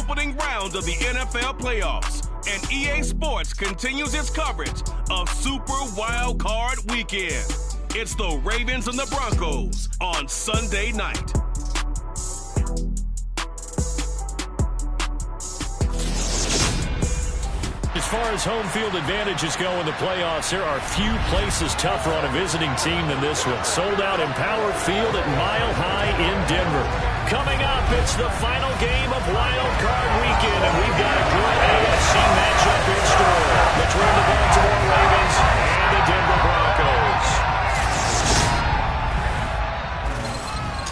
opening round of the NFL playoffs, and EA Sports continues its coverage of Super Wildcard Weekend. It's the Ravens and the Broncos on Sunday night. As far as home field advantages go in the playoffs, there are few places tougher on a visiting team than this one. Sold out Empower Field at Mile High in Denver. Coming up, it's the final game of Wild Card Weekend, and we've got a good AFC matchup in store between the Baltimore Ravens and the Denver Broncos.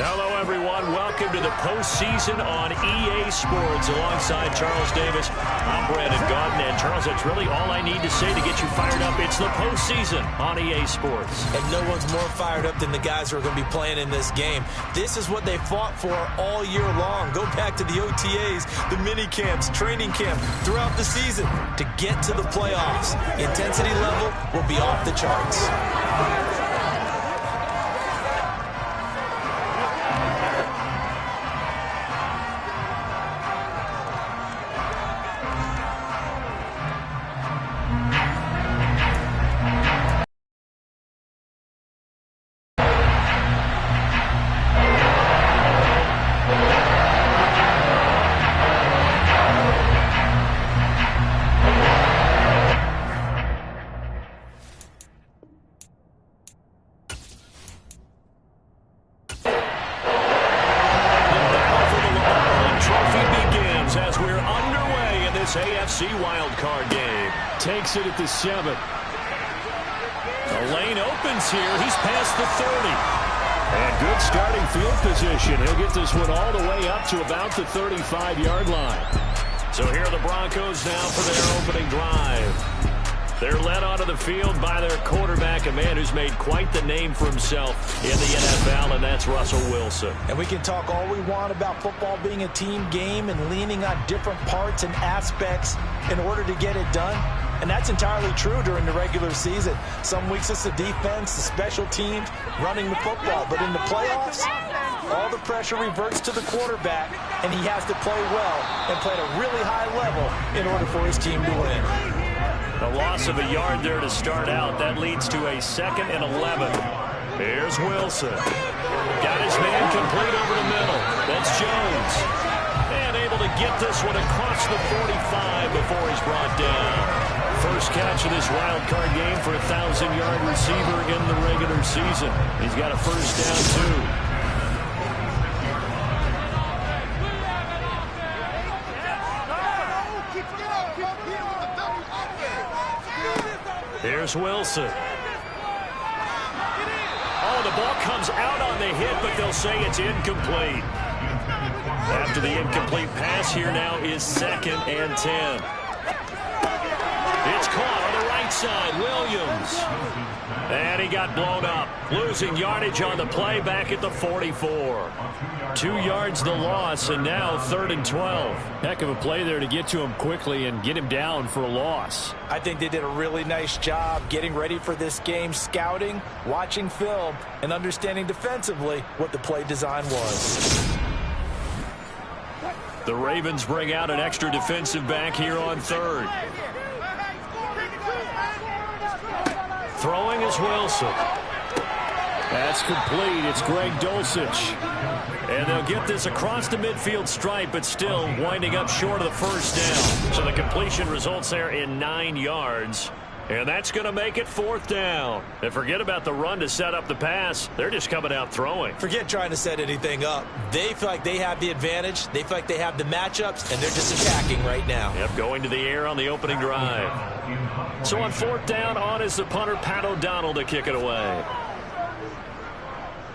Hello, everyone. Welcome to the postseason on EA Sports. Alongside Charles Davis, I'm Brandon Gaudin. And Charles, that's really all I need to say to get you fired up. It's the postseason on EA Sports. And no one's more fired up than the guys who are going to be playing in this game. This is what they fought for all year long. Go back to the OTAs, the mini camps, training camp, throughout the season to get to the playoffs. The intensity level will be off the charts. AFC Wildcard game. Takes it at the 7. The lane opens here. He's past the 30. And good starting field position. He'll get this one all the way up to about the 35-yard line. So here are the Broncos now for their opening drive. They're led onto the field by their quarterback, a man who's made quite the name for himself in the NFL, and that's Russell Wilson. And we can talk all we want about football being a team game and leaning on different parts and aspects in order to get it done. And that's entirely true during the regular season. Some weeks it's the defense, the special teams, running the football. But in the playoffs, all the pressure reverts to the quarterback, and he has to play well and play at a really high level in order for his team to win. A loss of a yard there to start out. That leads to a 2nd and 11. Here's Wilson. Got his man complete over the middle. That's Jones. And able to get this one across the 45 before he's brought down. First catch of this wild card game for a 1,000-yard receiver in the regular season. He's got a first down, too. Here's Wilson. Oh, the ball comes out on the hit, but they'll say it's incomplete. After the incomplete pass, here now is 2nd and 10. It's caught on the right side. Williams. And he got blown up. Losing yardage on the play back at the 44. 2 yards the loss, and now 3rd and 12. Heck of a play there to get to him quickly and get him down for a loss. I think they did a really nice job getting ready for this game, scouting, watching film, and understanding defensively what the play design was. The Ravens bring out an extra defensive back here on 3rd. Throwing is Wilson. That's complete. It's Greg Dulcich. And they'll get this across the midfield stripe, but still winding up short of the first down. So the completion results there in 9 yards. And that's going to make it 4th down. And forget about the run to set up the pass. They're just coming out throwing. Forget trying to set anything up. They feel like they have the advantage. They feel like they have the matchups, and they're just attacking right now. Yep, going to the air on the opening drive. So on 4th down, on is the punter, Pat O'Donnell, to kick it away.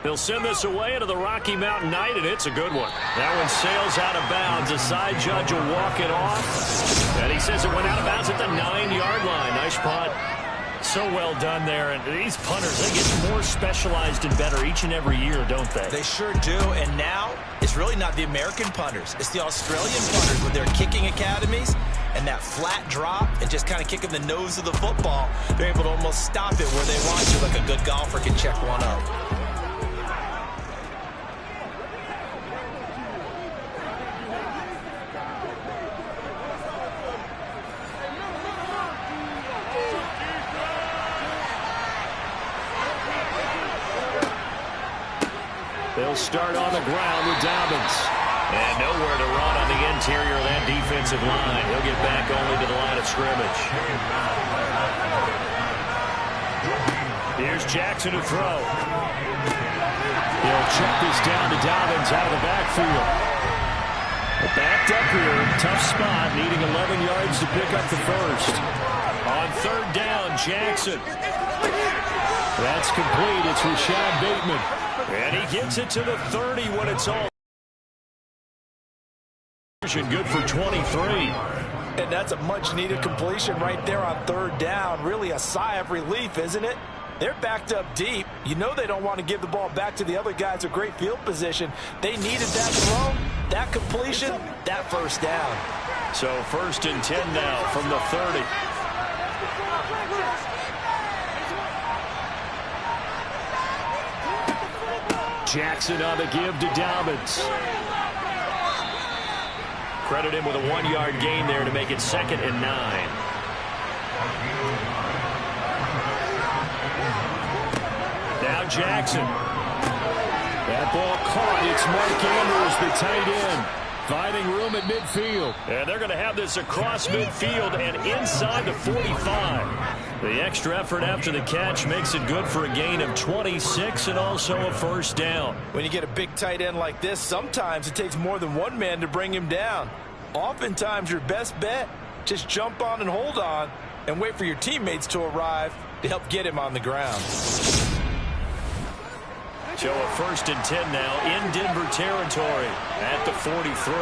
They'll send this away into the Rocky Mountain night, and it's a good one. That one sails out of bounds. The side judge will walk it off. And he says it went out of bounds at the 9-yard line. Nice punt. So well done there. And these punters, they get more specialized and better each and every year, don't they? They sure do. And now it's really not the American punters. It's the Australian punters with their kicking academies. And that flat drop and just kind of kicking the nose of the football, they're able to almost stop it where they want to, like a good golfer can check one up. They'll start on the ground with Dobbins. And nowhere to run on the interior of that defensive line. He'll get back only to the line of scrimmage. Here's Jackson to throw. He'll check this down to Dobbins out of the backfield. Backed up here, tough spot, needing 11 yards to pick up the first. On third down, Jackson. That's complete. It's Rashad Bateman. And he gets it to the 30 when it's all. Good for 23. And that's a much-needed completion right there on third down. Really a sigh of relief, isn't it? They're backed up deep. You know they don't want to give the ball back to the other guys with great field position. They needed that throw, that completion, that first down. So 1st and 10 now from the 30. Jackson on the give to Dobbins. Credit him with a 1-yard gain there to make it 2nd and 9. Now Jackson. That ball caught. It's Mark Andrews, the tight end, finding room at midfield. And they're going to have this across midfield and inside the 45. The extra effort after the catch makes it good for a gain of 26 and also a first down. When you get a big tight end like this, sometimes it takes more than one man to bring him down. Oftentimes your best bet, just jump on and hold on and wait for your teammates to arrive to help get him on the ground. So a 1st and 10 now in Denver territory at the 43.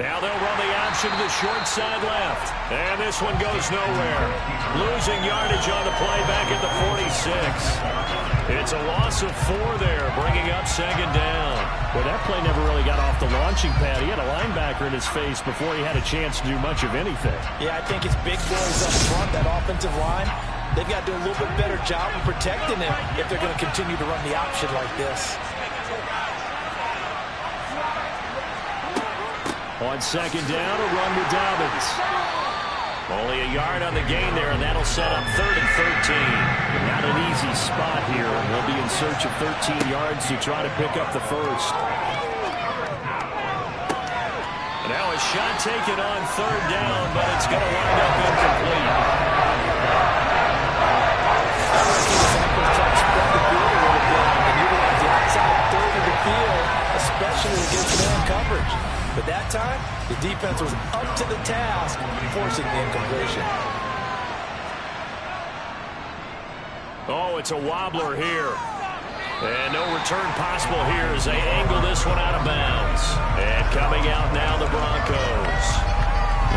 Now they'll run the option to the short side left. And this one goes nowhere. Losing yardage on the play back at the 46. It's a loss of 4 there, bringing up 2nd down. Well, that play never really got off the launching pad. He had a linebacker in his face before he had a chance to do much of anything. Yeah, I think it's big boys up front, that offensive line. They've got to do a little bit better job of protecting him if they're going to continue to run the option like this. On 2nd down, a run with Dobbins. Only a yard on the gain there, and that'll set up 3rd and 13. Not an easy spot here. We'll be in search of 13 yards to try to pick up the first. Now a shot taken on 3rd down, but it's going to wind up incomplete. I reckon the Falcons try to spread the field a little bit and utilize the outside third of the field, especially against man coverage. But that time, the defense was up to the task, forcing the incompletion. Oh, it's a wobbler here. And no return possible here as they angle this one out of bounds. And coming out now, the Broncos.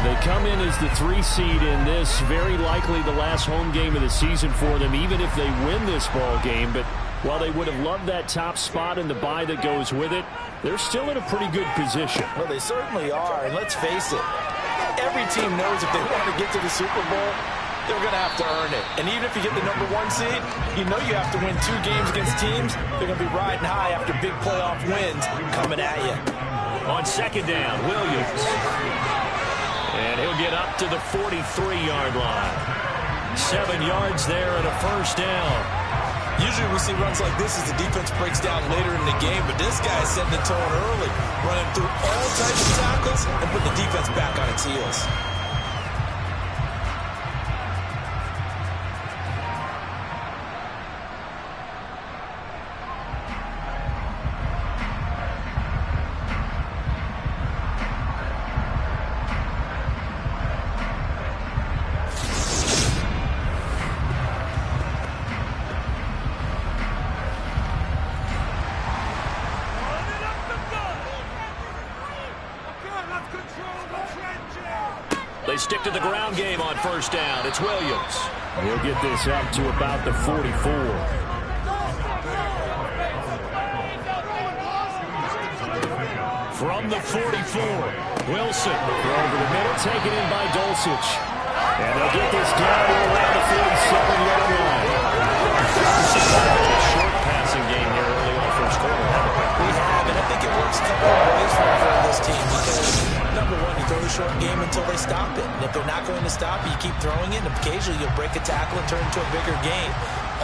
They come in as the 3 seed in this, very likely the last home game of the season for them, even if they win this ball game. But while they would have loved that top spot and the bye that goes with it, they're still in a pretty good position. Well, they certainly are, and let's face it, every team knows if they want to get to the Super Bowl, they're going to have to earn it. And even if you get the number 1 seed, you know you have to win 2 games against teams. They're going to be riding high after big playoff wins coming at you. On 2nd down, Williams. And he'll get up to the 43-yard line. 7 yards there and a first down. Usually we see runs like this as the defense breaks down later in the game, but this guy is setting the tone early, running through all types of tackles and put the defense back on its heels. They stick to the ground game on 1st down. It's Williams. He'll get this up to about the 44. From the 44, Wilson over the middle, taken in by Dulcich. And they'll get this down around the 47-yard line. Short passing game here early on first quarter. We have, and I think it works a couple of ways for this team because, number one, you throw the short game until they stop it. And if they're not going to stop it, you keep throwing it, and occasionally you'll break a tackle and turn it into a bigger gain.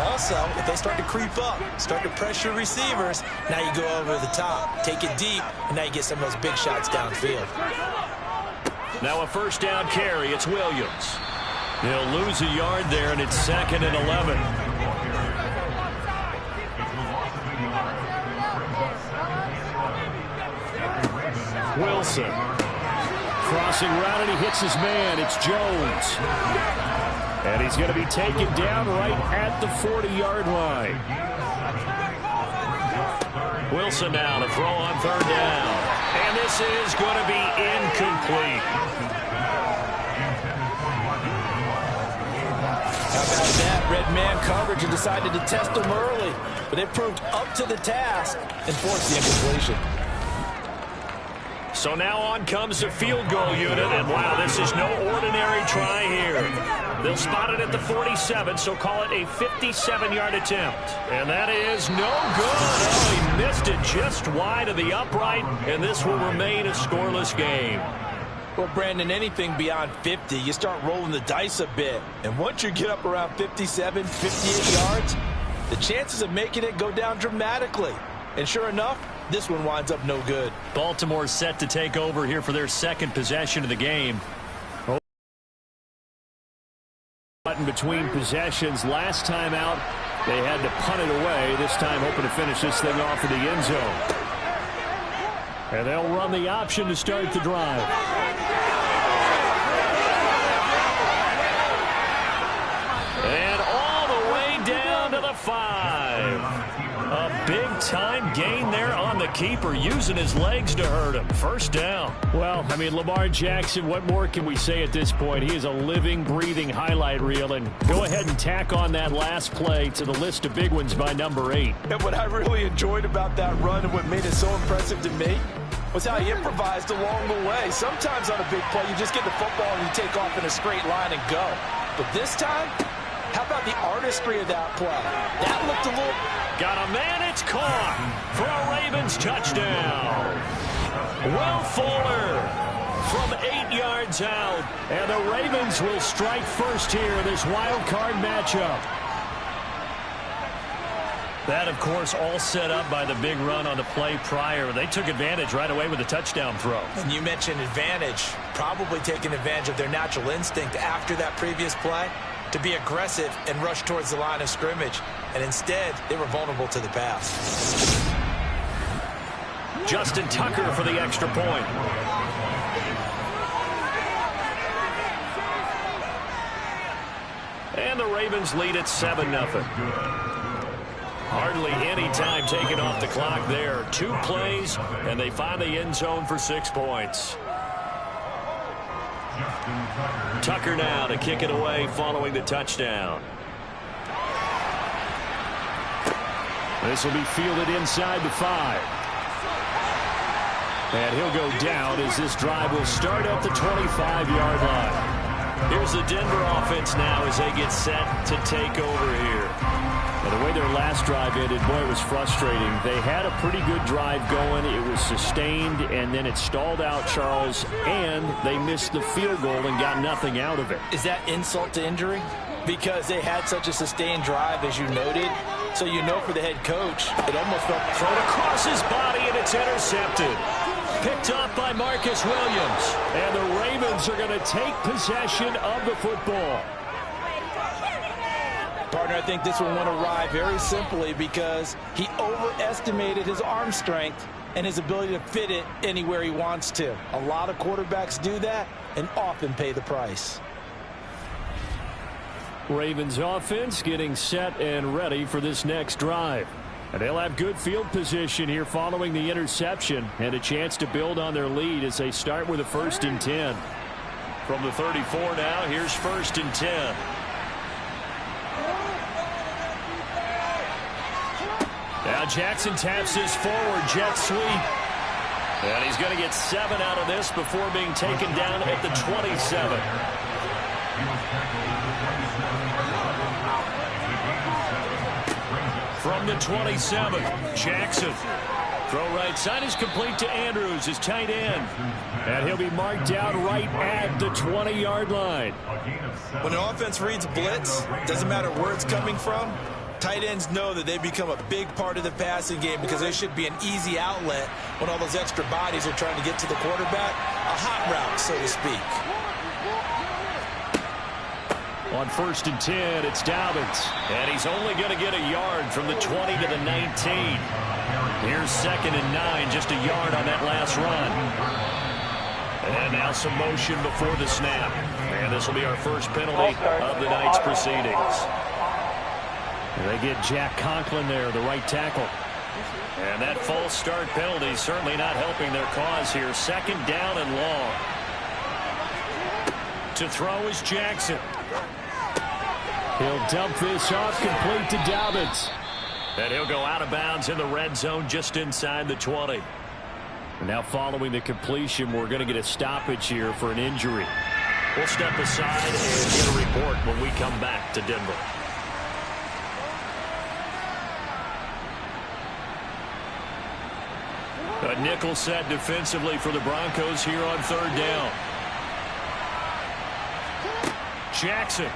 Also, if they start to creep up, start to pressure receivers, now you go over the top, take it deep, and now you get some of those big shots downfield. Now a first down carry. It's Williams. He'll lose a yard there, and it's 2nd and 11. Wilson. Crossing route, and he hits his man. It's Jones. And he's going to be taken down right at the 40-yard line. Wilson now to throw on 3rd down. And this is going to be incomplete. How about that? Red man coverage and decided to test him early. But it proved up to the task and forced the incompletion. So now on comes the field goal unit, and wow, this is no ordinary try here. They'll spot it at the 47, so call it a 57-yard attempt. And that is no good. Oh, he missed it just wide of the upright, and this will remain a scoreless game. Well, Brandon, anything beyond 50, you start rolling the dice a bit. And once you get up around 57, 58 yards, the chances of making it go down dramatically. And sure enough, this one winds up no good. Baltimore set to take over here for their 2nd possession of the game. Button between possessions. Last time out, they had to punt it away. This time hoping to finish this thing off in the end zone. And they'll run the option to start the drive. And all the way down to the 5. A big-time gain there on the keeper, using his legs to hurt him. First down. Well, I mean, Lamar Jackson, what more can we say at this point? He is a living, breathing highlight reel. And go ahead and tack on that last play to the list of big ones by number 8. And what I really enjoyed about that run and what made it so impressive to me was how he improvised along the way. Sometimes on a big play, you just get the football and you take off in a straight line and go. But this time, how about the artistry of that play? That looked a little... Got a man, it's caught for a Ravens touchdown. Will Fuller from 8 yards out. And the Ravens will strike first here in this wild card matchup. That, of course, all set up by the big run on the play prior. They took advantage right away with a touchdown throw. And you mentioned advantage, probably taking advantage of their natural instinct after that previous play to be aggressive and rush towards the line of scrimmage. And instead, they were vulnerable to the pass. Justin Tucker for the extra point. And the Ravens lead at 7-0. Hardly any time taken off the clock there. 2 plays, and they find the end zone for 6 points. Tucker now to kick it away following the touchdown. This will be fielded inside the 5. And he'll go down as this drive will start at the 25-yard line. Here's the Denver offense now as they get set to take over here. Well, the way their last drive ended, boy, it was frustrating. They had a pretty good drive going. It was sustained, and then it stalled out, Charles, and they missed the field goal and got nothing out of it. Is that insult to injury? Because they had such a sustained drive, as you noted. So you know for the head coach, it almost felt thrown across his body, and it's intercepted. Picked up by Marcus Williams. And the Ravens are going to take possession of the football. Partner, I think this one went awry very simply because he overestimated his arm strength and his ability to fit it anywhere he wants to. A lot of quarterbacks do that and often pay the price. Ravens offense getting set and ready for this next drive. And they'll have good field position here following the interception and a chance to build on their lead as they start with a 1st and 10. From the 34 now, here's 1st and 10. Now Jackson taps his forward jet sweep. And he's going to get 7 out of this before being taken down at the 27. From the 27, Jackson Throw right side is complete to Andrews, his tight end. And he'll be marked down right at the 20-yard line. When the offense reads blitz, doesn't matter where it's coming from, tight ends know that they become a big part of the passing game because they should be an easy outlet when all those extra bodies are trying to get to the quarterback. A hot route, so to speak. On 1st and 10, it's Dobbins. And he's only going to get a yard from the 20 to the 19. Here's 2nd and 9, just a yard on that last run. And now some motion before the snap. And this will be our first penalty of the night's proceedings. They get Jack Conklin there, the right tackle. And that false start penalty certainly not helping their cause here. 2nd down and long. To throw is Jackson. He'll dump this off complete to Dobbins. And he'll go out of bounds in the red zone just inside the 20. And now following the completion, we're going to get a stoppage here for an injury. We'll step aside and get a report when we come back to Denver. A nickel set defensively for the Broncos here on 3rd down. Jackson.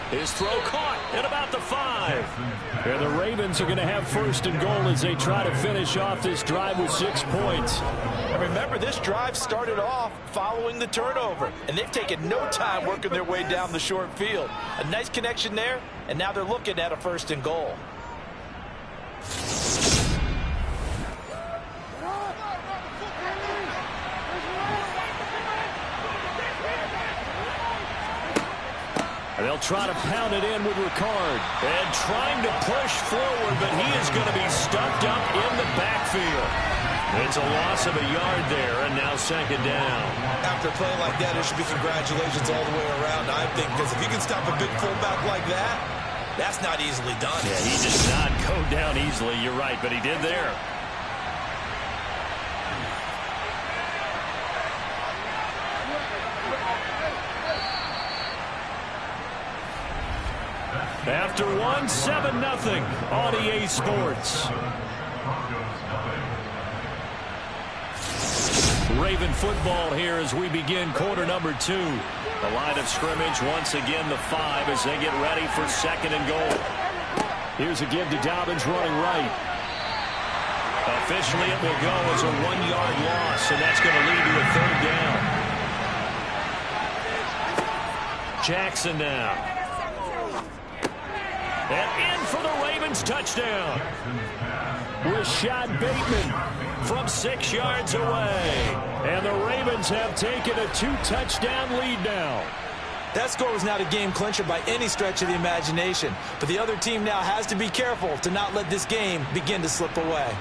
His throw caught at about the 5. And the Ravens are going to have 1st and goal as they try to finish off this drive with 6 points. And remember, this drive started off following the turnover, and they've taken no time working their way down the short field. A nice connection there, and now they're looking at a 1st and goal. They'll try to pound it in with Ricard. And trying to push forward, but he is going to be stuffed up in the backfield. It's a loss of a yard there, and now 2nd down. After playing like that, there should be congratulations all the way around, I think, because if you can stop a big fullback like that, that's not easily done. Yeah, he did not go down easily, you're right, but he did there. After 1, 7-0 on EA Sports. Raven football here as we begin quarter number 2. The line of scrimmage once again the 5 as they get ready for 2nd and goal. Here's a give to Dobbins running right. Officially it will go as a 1-yard loss, and that's going to lead to a 3rd down. Jackson now. And in for the Ravens touchdown. Rashad Bateman from 6 yards away. And the Ravens have taken a 2-touchdown lead now. That score was not a game clincher by any stretch of the imagination. But the other team now has to be careful to not let this game begin to slip away.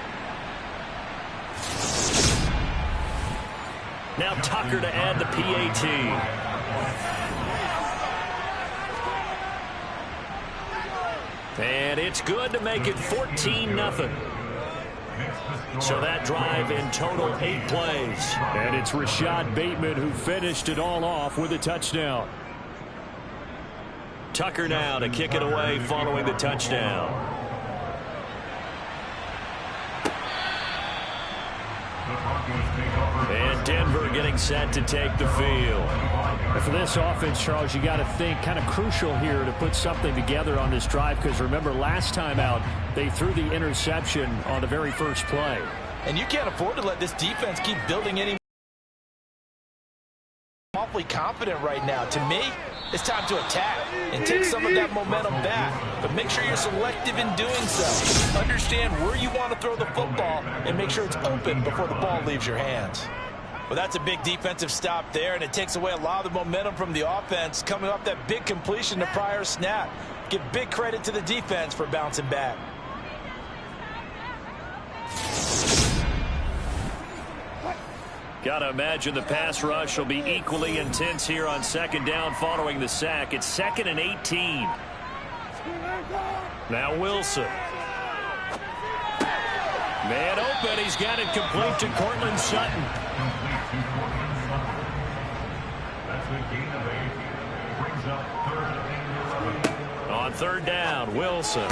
Now Tucker to add the PAT. And it's good to make it 14-0. So that drive in total 8 plays. And it's Rashad Bateman who finished it all off with a touchdown. Tucker now to kick it away following the touchdown. And Denver getting set to take the field. And for this offense, Charles, you got to think kind of crucial here to put something together on this drive, because remember last time out they threw the interception on the very first play. And you can't afford to let this defense keep building any. Awfully confident right now. To me, it's time to attack and take some of that momentum back. But make sure you're selective in doing so. Understand where you want to throw the football and make sure it's open before the ball leaves your hands. Well, that's a big defensive stop there, and it takes away a lot of the momentum from the offense coming off that big completion the prior snap. Give big credit to the defense for bouncing back. Got to imagine the pass rush will be equally intense here on 2nd down following the sack. It's 2nd and 18. Now Wilson. Man open. He's got it complete to Cortland Sutton. On 3rd down, Wilson.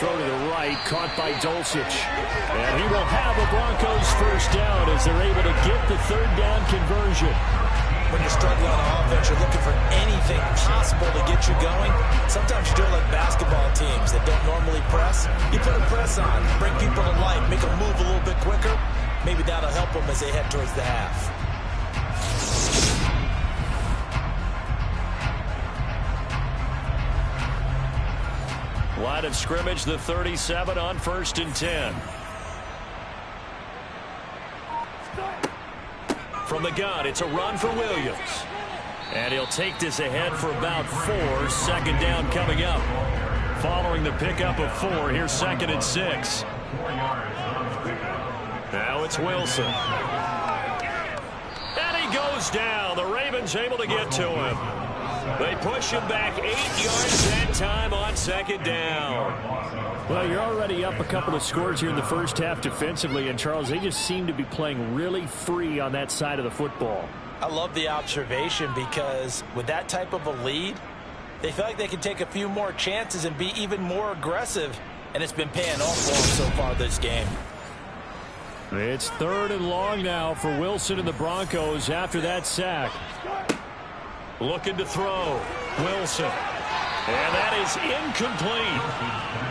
throw to the right, caught by Dulcich. And he will have a Broncos first down as they're able to get the third down conversion. When you're struggling on offense, you're looking for anything possible to get you going. Sometimes you do it like basketball teams that don't normally press. You put a press on, bring people to life, make them move a little bit quicker. Maybe that'll help them as they head towards the half. Line of scrimmage, the 37 on 1st and 10. From the gun, it's a run for Williams. And he'll take this ahead for about 4. 2nd down coming up. Following the pickup of 4, here's 2nd and 6. Now it's Wilson. And he goes down. The Ravens able to get to him. They push him back 8 yards that time on 2nd down. Well, you're already up a couple of scores here in the first half defensively, and Charles, they just seem to be playing really free on that side of the football. I love the observation because with that type of a lead, they feel like they can take a few more chances and be even more aggressive, and it's been paying off for them so far this game. It's 3rd and long now for Wilson and the Broncos after that sack. Looking to throw. Wilson. And that is incomplete.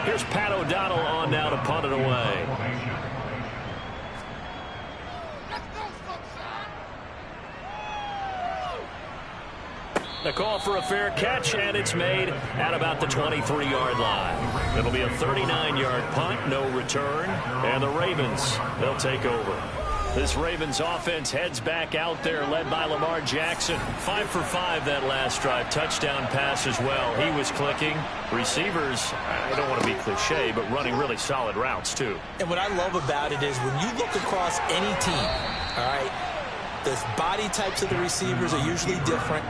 Here's Pat O'Donnell on now to punt it away. The call for a fair catch, and it's made at about the 23-yard line. It'll be a 39-yard punt, no return, and the Ravens, they'll take over. This Ravens offense heads back out there, led by Lamar Jackson. 5 for 5 that last drive. Touchdown pass as well. He was clicking. Receivers, I don't want to be cliche, but running really solid routes, too. And what I love about it is when you look across any team, all right, the body types of the receivers are usually different.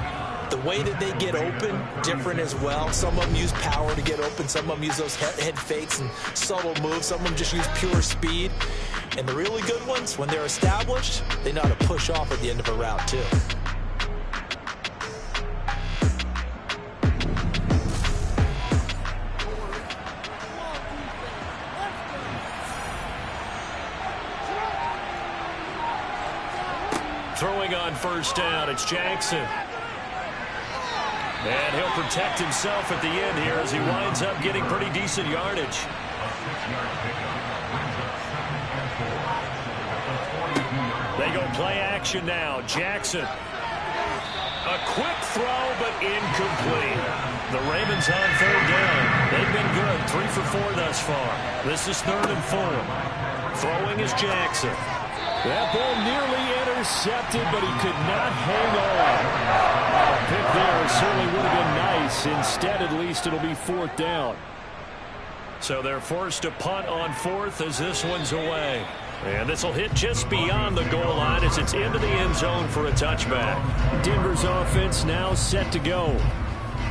The way that they get open, different as well. Some of them use power to get open. Some of them use those head fakes and subtle moves. Some of them just use pure speed. And the really good ones, when they're established, they know how to push off at the end of a route, too. Throwing on 1st down, it's Jackson. And he'll protect himself at the end here as he winds up getting pretty decent yardage. They go play action now. Jackson. A quick throw, but incomplete. The Ravens on 3rd down. They've been good. 3 for 4 thus far. This is 3rd and 4. Throwing is Jackson. That ball nearly intercepted, but he could not hang on. A pick there certainly would have been nice. Instead, at least, it'll be 4th down. So they're forced to punt on 4th as this one's away. And this will hit just beyond the goal line as it's into the end zone for a touchback. Denver's offense now set to go.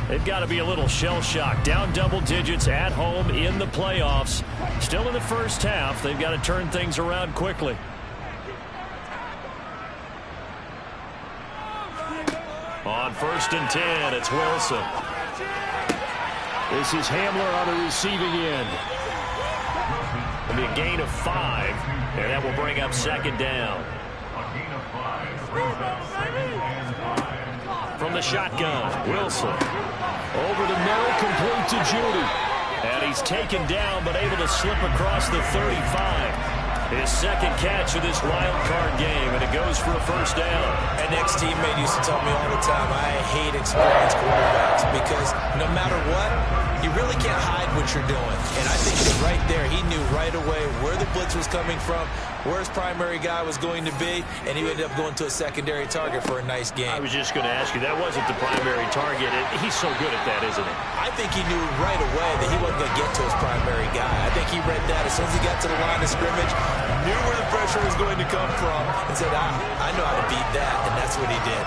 They've got to be a little shell-shocked. Down double digits at home in the playoffs. Still in the first half. They've got to turn things around quickly. On 1st and 10, it's Wilson. This is Hamler on the receiving end. It'll be a gain of 5, and that will bring up 2nd down. From the shotgun, Wilson. Over the middle, complete to Judy. And he's taken down, but able to slip across the 35. His 2nd catch of this wild card game, and it goes for a 1st down. An ex-teammate used to tell me all the time, I hate experienced quarterbacks because no matter what, you really can't hide what you're doing. And I think that right there, he knew right away where the blitz was coming from, where his primary guy was going to be, and he ended up going to a secondary target for a nice game. I was just going to ask you, that wasn't the primary target. He's so good at that, isn't he? I think he knew right away that he wasn't going to get to his primary guy. I think he read that as soon as he got to the line of scrimmage, knew where the pressure was going to come from, and said, I know how to beat that, and that's what he did.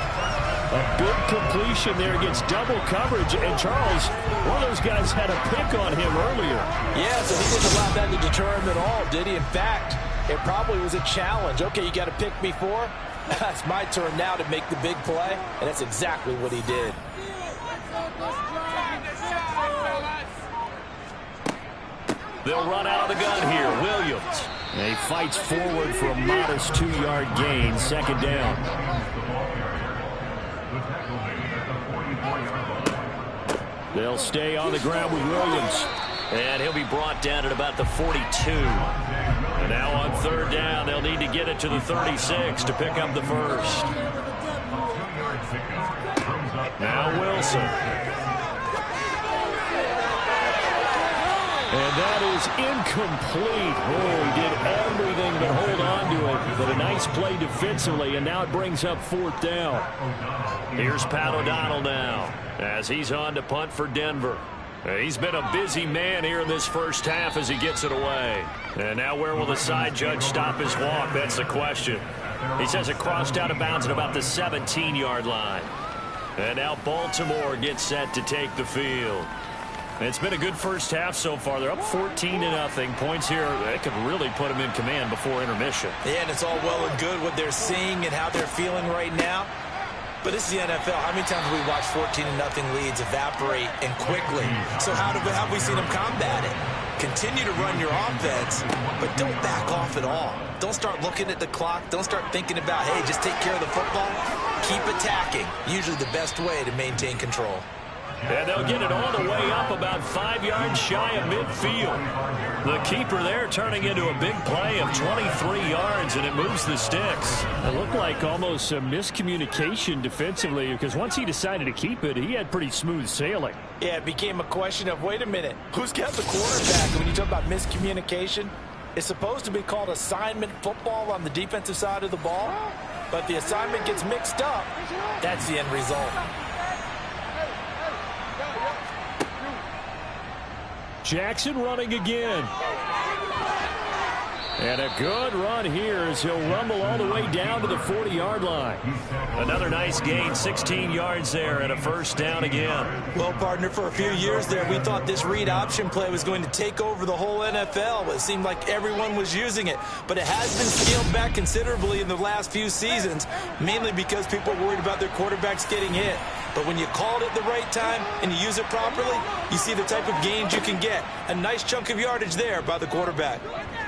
A big completion there against double coverage, and Charles, one of those guys had a pick on him earlier. Yeah, so he didn't allow that to deter him at all, did he? In fact, it probably was a challenge. Okay, you got to pick me 4. It's my turn now to make the big play, and that's exactly what he did. They'll run out of the gun here. Williams. And he fights forward for a modest 2-yard gain. Second down. They'll stay on the ground with Williams. And he'll be brought down at about the 42. And now on third down, they'll need to get it to the 36 to pick up the first. Now Wilson. And that is incomplete. Oh, he did everything but hold on to it. But a nice play defensively, and now it brings up fourth down. Here's Pat O'Donnell now as he's on to punt for Denver. He's been a busy man here in this first half as he gets it away. And now where will the side judge stop his walk? That's the question. He says it crossed out of bounds at about the 17-yard line. And now Baltimore gets set to take the field. It's been a good first half so far. They're up 14-0. Points here, they could really put them in command before intermission. Yeah, and it's all well and good what they're seeing and how they're feeling right now. But this is the NFL. How many times have we watched 14-0 leads evaporate and quickly? So how have we seen them combat it? Continue to run your offense, but don't back off at all. Don't start looking at the clock. Don't start thinking about, hey, just take care of the football. Keep attacking. Usually the best way to maintain control. And they'll get it all the way up about 5 yards shy of midfield. The keeper there turning into a big play of 23 yards, and it moves the sticks. It looked like almost a miscommunication defensively, because once he decided to keep it, he had pretty smooth sailing. Yeah, it became a question of, wait a minute, who's got the quarterback? When you talk about miscommunication, it's supposed to be called assignment football on the defensive side of the ball, but the assignment gets mixed up. That's the end result. Jackson running again. And a good run here as he'll rumble all the way down to the 40-yard line. Another nice gain, 16 yards there, and a first down again. Well, partner, for a few years there, we thought this read option play was going to take over the whole NFL. It seemed like everyone was using it. But it has been scaled back considerably in the last few seasons, mainly because people are worried about their quarterbacks getting hit. But when you call it at the right time and you use it properly, you see the type of gains you can get. A nice chunk of yardage there by the quarterback.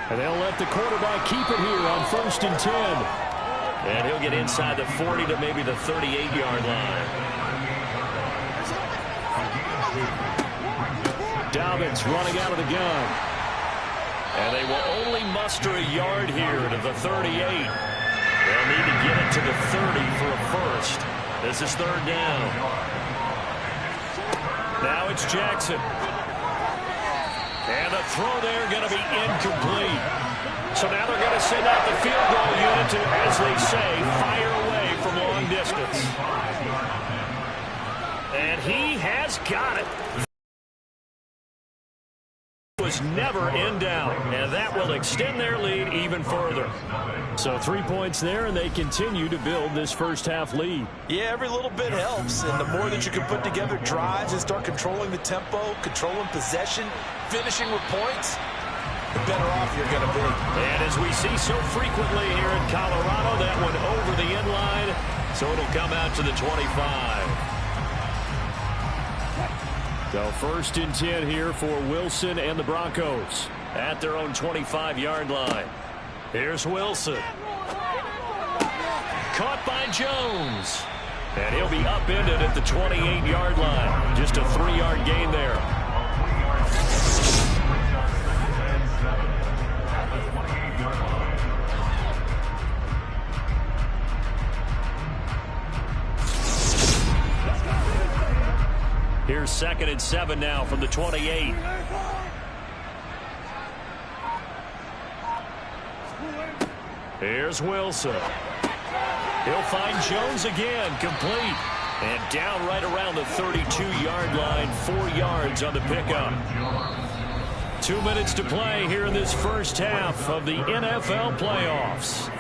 And they'll let the quarterback keep it here on 1st and 10. And he'll get inside the 40 to maybe the 38-yard line. Dobbins running out of the gun. And they will only muster a yard here to the 38. They'll need to get it to the 30 for a first. This is third down. Now it's Jackson. And the throw there going to be incomplete. So now they're going to send out the field goal unit to, as they say, fire away from long distance. And he has got it. Was never in doubt, and that will extend their lead even further. So 3 points there, and they continue to build this first half lead. Yeah, every little bit helps, and the more that you can put together drives and start controlling the tempo, controlling possession, finishing with points, the better off you're going to be. And as we see so frequently here in Colorado, that one over the end line, so it'll come out to the 25. So 1st and 10 here for Wilson and the Broncos at their own 25-yard line. Here's Wilson. Caught by Jones. And he'll be upended at the 28-yard line. Just a 3-yard gain there. Here's 2nd and 7 now from the 28. Here's Wilson. He'll find Jones again, complete. And down right around the 32-yard line, 4 yards on the pickup. 2 minutes to play here in this first half of the NFL playoffs.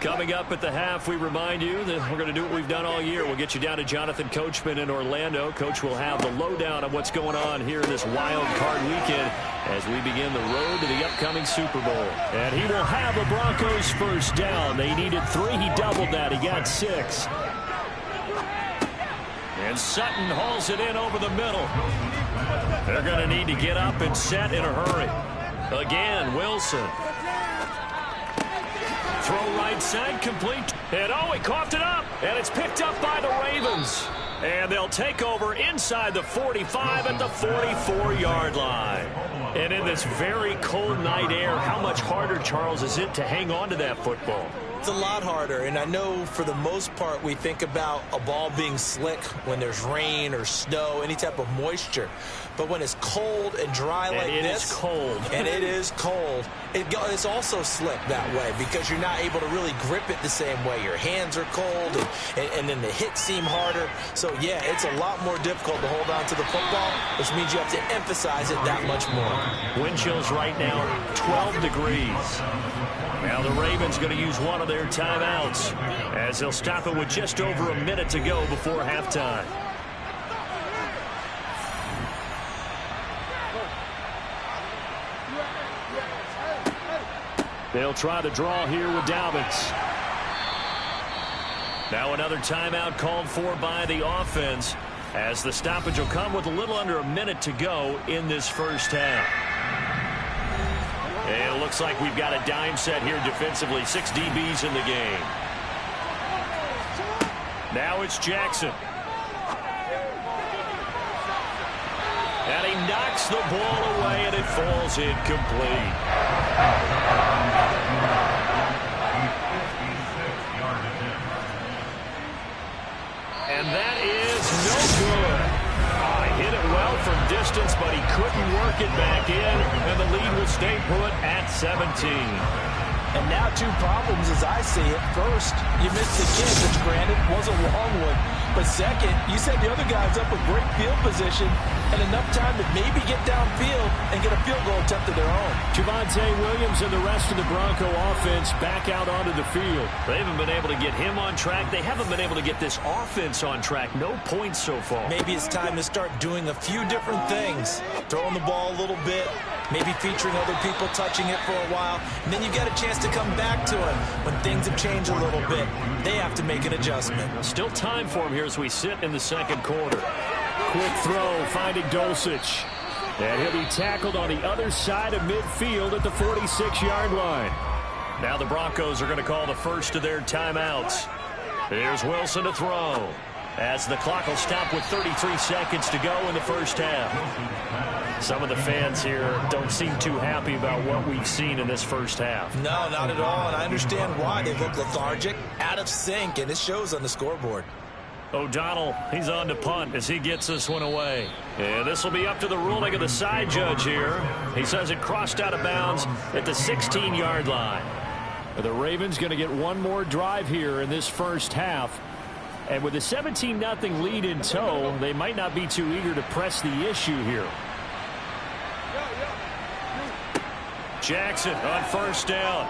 Coming up at the half, we remind you that we're going to do what we've done all year. We'll get you down to Jonathan Coachman in Orlando. Coach will have the lowdown on what's going on here this wild card weekend as we begin the road to the upcoming Super Bowl. And he will have the Broncos first down. They needed 3. He doubled that. He got 6. And Sutton hauls it in over the middle. They're going to need to get up and set in a hurry. Again, Wilson. Throw right side, complete. And oh, he coughed it up. And it's picked up by the Ravens. And they'll take over inside the 45 at the 44-yard line. And in this very cold night air, how much harder, Charles, is it to hang on to that football? It's a lot harder, and I know for the most part we think about a ball being slick when there's rain or snow, any type of moisture. But when it's cold and dry like this, and it is cold, it's also slick that way because you're not able to really grip it the same way. Your hands are cold, and then the hits seem harder. So, yeah, it's a lot more difficult to hold on to the football, which means you have to emphasize it that much more. Wind chills right now, 12 degrees. Now the Ravens going to use one of their timeouts as they'll stop it with just over a minute to go before halftime. They'll try the draw here with Dobbins. Now another timeout called for by the offense as the stoppage will come with a little under a minute to go in this first half. And it looks like we've got a dime set here defensively. 6 DBs in the game. Now it's Jackson. And he knocks the ball away, and it falls incomplete. And that is no good. Hit it well from distance, but he couldn't work it back in, and the lead will stay put at 17. And now 2 problems as I see it. First, you missed the kick, which granted was a long one. But second, you set the other guys up with great field position and enough time to maybe get downfield and get a field goal attempt of their own. Javonte Williams and the rest of the Bronco offense back out onto the field. They haven't been able to get him on track. They haven't been able to get this offense on track. No points so far. Maybe it's time to start doing a few different things. Throwing the ball a little bit, maybe featuring other people touching it for a while, and then you get a chance to come back to it when things have changed a little bit. They have to make an adjustment. Still time for him here as we sit in the second quarter. Quick throw, finding Dulcich. And he'll be tackled on the other side of midfield at the 46-yard line. Now the Broncos are going to call the first of their timeouts. Here's Wilson to throw as the clock will stop with 33 seconds to go in the first half. Some of the fans here don't seem too happy about what we've seen in this first half. No, not at all, and I understand why. They look lethargic, out of sync, and it shows on the scoreboard. O'Donnell, he's on to punt as he gets this one away. And this will be up to the ruling of the side judge here. He says it crossed out of bounds at the 16-yard line. The Ravens going to get one more drive here in this first half. And with a 17-0 lead in tow, they might not be too eager to press the issue here. Jackson on first down.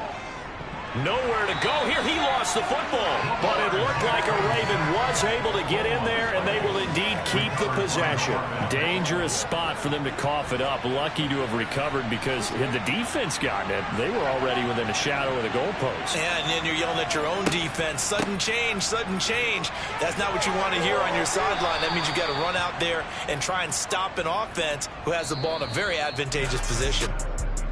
Nowhere to go here. He lost the football, but it looked like a Raven was able to get in there, and they will indeed keep the possession. Dangerous spot for them to cough it up. Lucky to have recovered because had the defense gotten it, they were already within a shadow of the goalpost. Yeah, and then you're yelling at your own defense. Sudden change, sudden change. That's not what you want to hear on your sideline. That means you got to run out there and try and stop an offense who has the ball in a very advantageous position.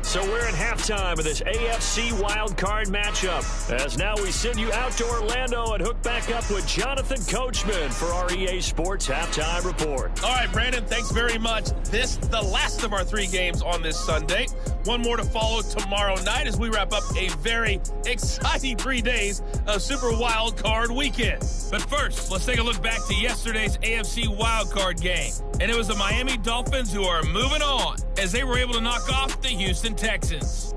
So we're in halftime of this AFC Wildcard matchup. As now we send you out to Orlando and hook back up with Jonathan Coachman for our EA Sports Halftime Report. All right, Brandon, thanks very much. This is the last of our 3 games on this Sunday. One more to follow tomorrow night as we wrap up a very exciting 3 days of Super Wildcard Weekend. But first, let's take a look back to yesterday's AFC Wildcard game. And it was the Miami Dolphins who are moving on as they were able to knock off the Houston Texans.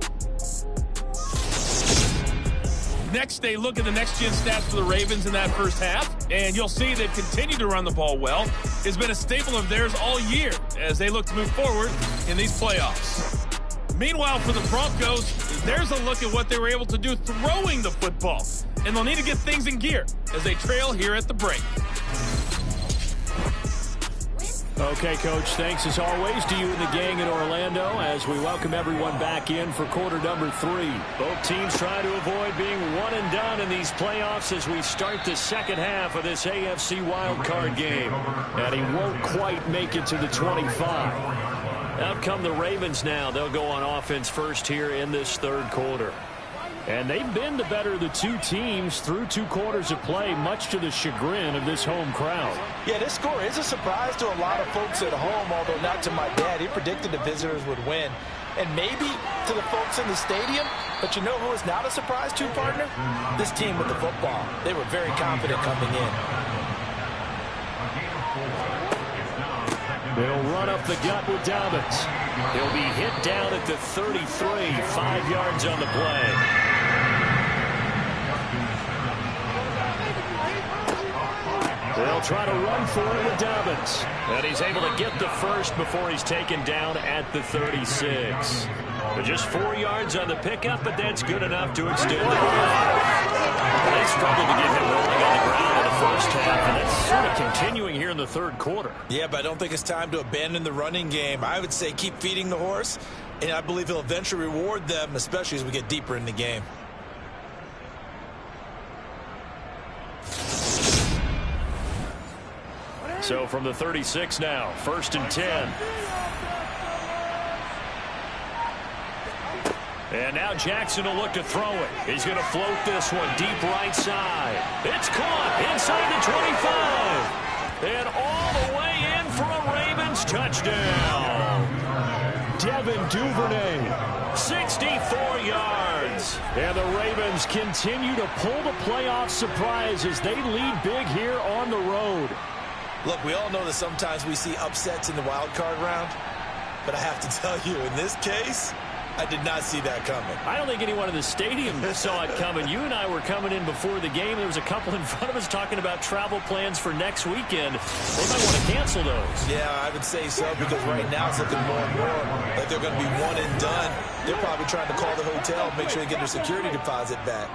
Next, they look at the next-gen stats for the Ravens in that first half, and you'll see they've continued to run the ball well. It's been a staple of theirs all year as they look to move forward in these playoffs. Meanwhile, for the Broncos, there's a look at what they were able to do throwing the football, and they'll need to get things in gear as they trail here at the break. Okay, Coach, thanks as always to you and the gang in Orlando as we welcome everyone back in for quarter number 3. Both teams trying to avoid being one and done in these playoffs as we start the second half of this AFC Wildcard game. And he won't quite make it to the 25. Out come the Ravens now. They'll go on offense first here in this third quarter. And they've been the better of the two teams through 2 quarters of play, much to the chagrin of this home crowd. Yeah, this score is a surprise to a lot of folks at home, although not to my dad. He predicted the visitors would win. And maybe to the folks in the stadium, but you know who is not a surprise to, partner? This team with the football. They were very confident coming in. They'll run up the gut with Dobbins. He'll be hit down at the 33, 5 yards on the play. They'll try to run for it with Dobbins. And he's able to get the first before he's taken down at the 36. But just 4 yards on the pickup, but that's good enough to extend the drive. They struggled to get him rolling on the ground in the first half, and that's sort of continuing here in the third quarter. Yeah, but I don't think it's time to abandon the running game. I would say keep feeding the horse, and I believe he'll eventually reward them, especially as we get deeper in the game. So from the 36 now, 1st and 10. And now Jackson will look to throw it. He's going to float this one deep right side. It's caught inside the 25. And all the way in for a Ravens touchdown. Devin Duvernay. 64 yards. And the Ravens continue to pull the playoff surprise as they lead big here on the road. Look, we all know that sometimes we see upsets in the wild card round, but I have to tell you, in this case, I did not see that coming. I don't think anyone in the stadium saw it coming. You and I were coming in before the game. There was a couple in front of us talking about travel plans for next weekend. They might want to cancel those. Yeah, I would say so, because right now it's looking more and more like they're going to be one and done. They're probably trying to call the hotel, make sure they get their security deposit back.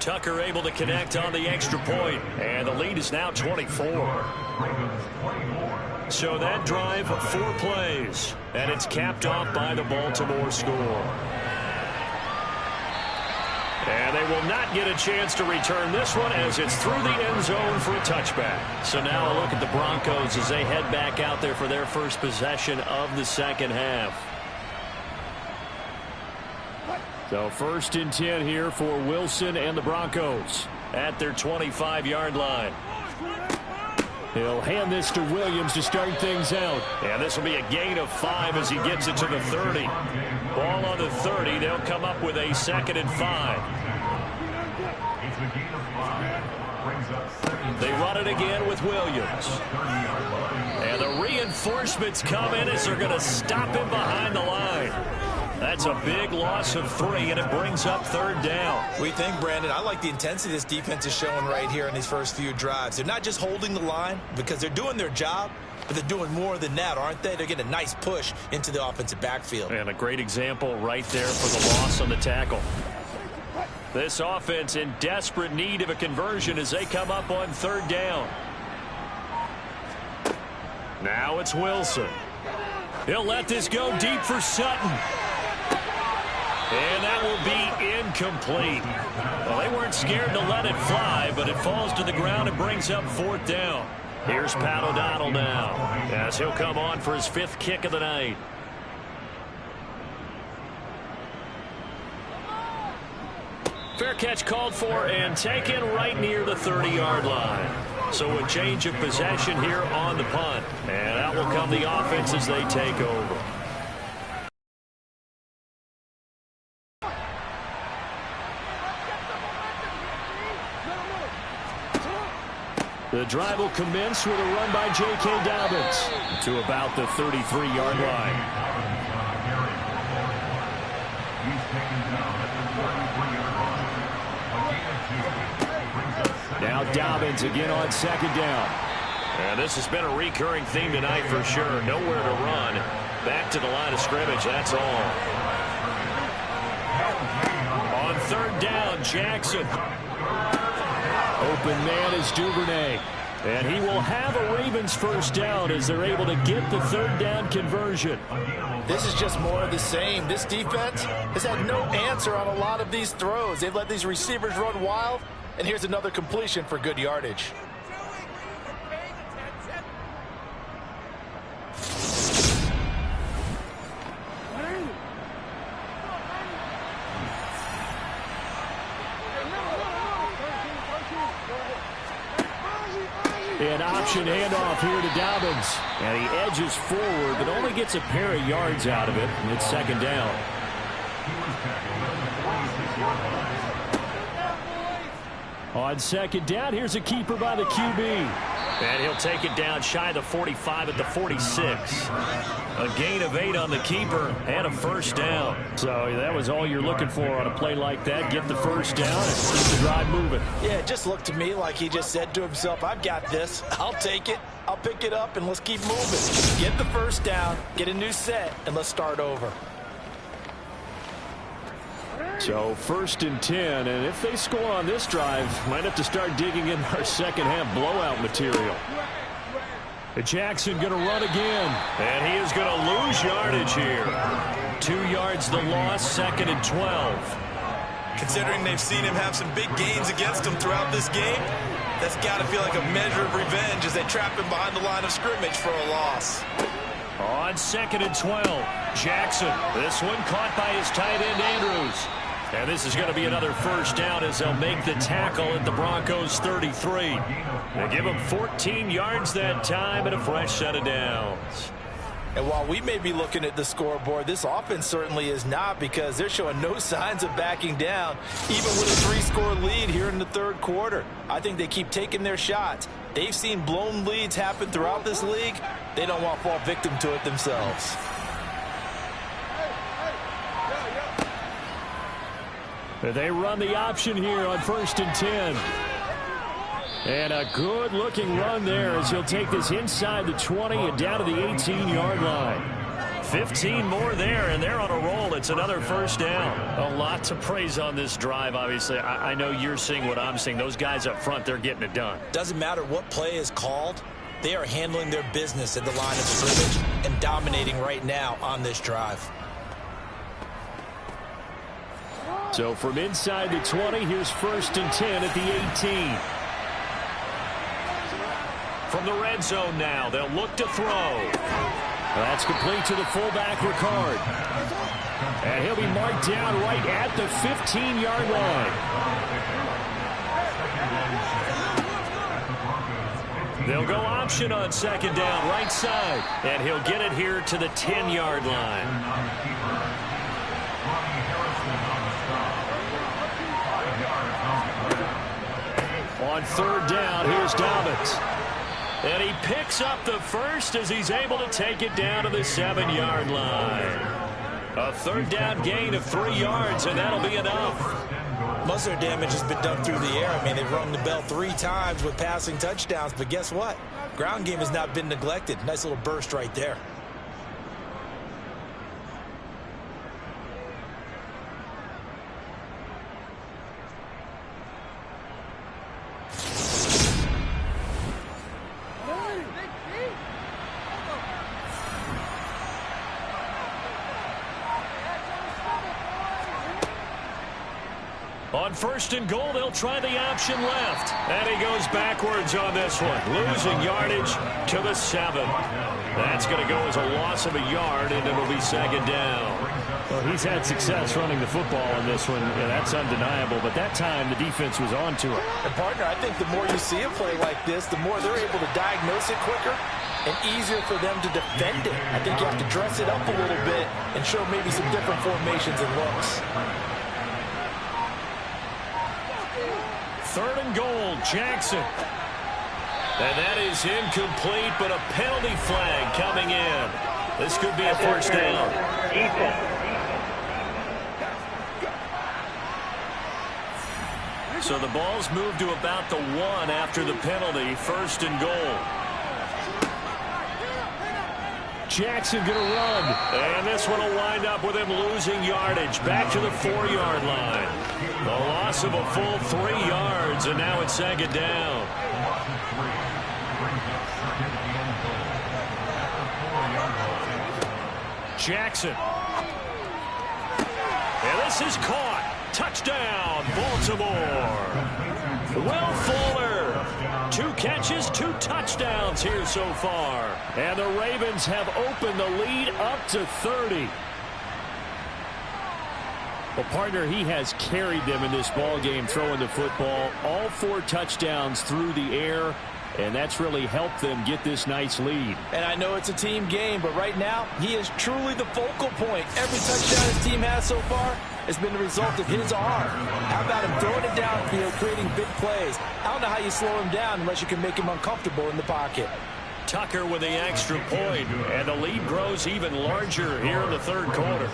Tucker able to connect on the extra point, and the lead is now 24. So that drive, 4 plays, and it's capped off by the Baltimore score. And they will not get a chance to return this one as it's through the end zone for a touchback. So now a look at the Broncos as they head back out there for their first possession of the second half. So 1st and 10 here for Wilson and the Broncos at their 25-yard line. He'll hand this to Williams to start things out. And this will be a gain of 5 as he gets it to the 30. Ball on the 30. They'll come up with a 2nd and 5. They run it again with Williams. And the reinforcements come in as they're going to stop him behind the line. That's a big loss of 3, and it brings up 3rd down. What do you think, Brandon? I like the intensity this defense is showing right here in these first few drives. They're not just holding the line because they're doing their job, but they're doing more than that, aren't they? They're getting a nice push into the offensive backfield. And a great example right there for the loss on the tackle. This offense in desperate need of a conversion as they come up on 3rd down. Now it's Wilson. He'll let this go deep for Sutton. And that will be incomplete. Well, they weren't scared to let it fly, but it falls to the ground and brings up 4th down. Here's Pat O'Donnell now as he'll come on for his 5th kick of the night. Fair catch called for and taken right near the 30-yard line. So a change of possession here on the punt. And out will come the offense as they take over. The drive will commence with a run by J.K. Dobbins to about the 33-yard line. Now Dobbins again on 2nd down. And this has been a recurring theme tonight for sure. Nowhere to run. Back to the line of scrimmage, that's all. On 3rd down, Jackson. Open man is Duvernay. And he will have a Ravens first down as they're able to get the third down conversion. This is just more of the same. This defense has had no answer on a lot of these throws. They've let these receivers run wild, and here's another completion for good yardage. An option handoff here to Dobbins. And he edges forward, but only gets a pair of yards out of it. And it's second down. On second down, here's a keeper by the QB. And he'll take it down shy of the 45 at the 46. A gain of 8 on the keeper and a first down. So that was all you're looking for on a play like that. Get the first down and keep the drive moving. Yeah, it just looked to me like he just said to himself, I've got this. I'll take it. I'll pick it up, and let's keep moving. Get the first down, get a new set, and let's start over. So first and 10, and if they score on this drive, might have to start digging in our second half blowout material. Jackson going to run again. And he is going to lose yardage here. 2 yards the loss, second and 12. Considering they've seen him have some big gains against them throughout this game, that's got to feel like a measure of revenge as they trap him behind the line of scrimmage for a loss. On second and 12, Jackson. This one caught by his tight end, Andrews. And this is going to be another first down as they'll make the tackle at the Broncos' 33. They give him 14 yards that time and a fresh set of downs. And while we may be looking at the scoreboard, this offense certainly is not, because they're showing no signs of backing down, even with a 3-score lead here in the third quarter. I think they keep taking their shots. They've seen blown leads happen throughout this league. They don't want to fall victim to it themselves. They run the option here on first and 10. And a good-looking run there as he'll take this inside the 20 and down to the 18-yard line. 15 more there, and they're on a roll. It's another first down. A lot to praise on this drive, obviously. I know you're seeing what I'm seeing. Those guys up front, they're getting it done. Doesn't matter what play is called. They are handling their business at the line of scrimmage and dominating right now on this drive. So from inside the 20, here's first and 10 at the 18. From the red zone now, they'll look to throw. That's complete to the fullback, Ricard. And he'll be marked down right at the 15-yard line. They'll go option on second down, right side. And he'll get it here to the 10-yard line. On third down, here's Dobbins. And he picks up the first as he's able to take it down to the 7-yard line. A third down gain of 3 yards, and that'll be enough. Most of their damage has been done through the air. I mean, they've rung the bell 3 times with passing touchdowns, but guess what? Ground game has not been neglected. Nice little burst right there. On first and goal, they'll try the option left. And he goes backwards on this one, losing yardage to the 7. That's going to go as a loss of a yard, and it'll be second down. Well, he's had success running the football on this one, and that's undeniable. But that time, the defense was on to it. And, partner, I think the more you see a play like this, the more they're able to diagnose it quicker and easier for them to defend it. I think you have to dress it up a little bit and show maybe some different formations and looks. Third and goal, Jackson. And that is incomplete, but a penalty flag coming in. This could be a first down. So the ball's moved to about the 1 after the penalty. First and goal. Jackson going to run. And this one will wind up with him losing yardage. Back to the 4-yard line. The loss of a full 3 yards yards, and now it's second down. Jackson. And this is caught. Touchdown, Baltimore. Will Fuller. 2 catches, 2 touchdowns here so far. And the Ravens have opened the lead up to 30. Well, partner, he has carried them in this ball game throwing the football. All 4 touchdowns through the air. And that's really helped them get this nice lead. And I know it's a team game, but right now, he is truly the focal point. Every touchdown his team has so far has been the result of his arm. How about him throwing it downfield, creating big plays? I don't know how you slow him down unless you can make him uncomfortable in the pocket. Tucker with the extra point, and the lead grows even larger here in the third quarter.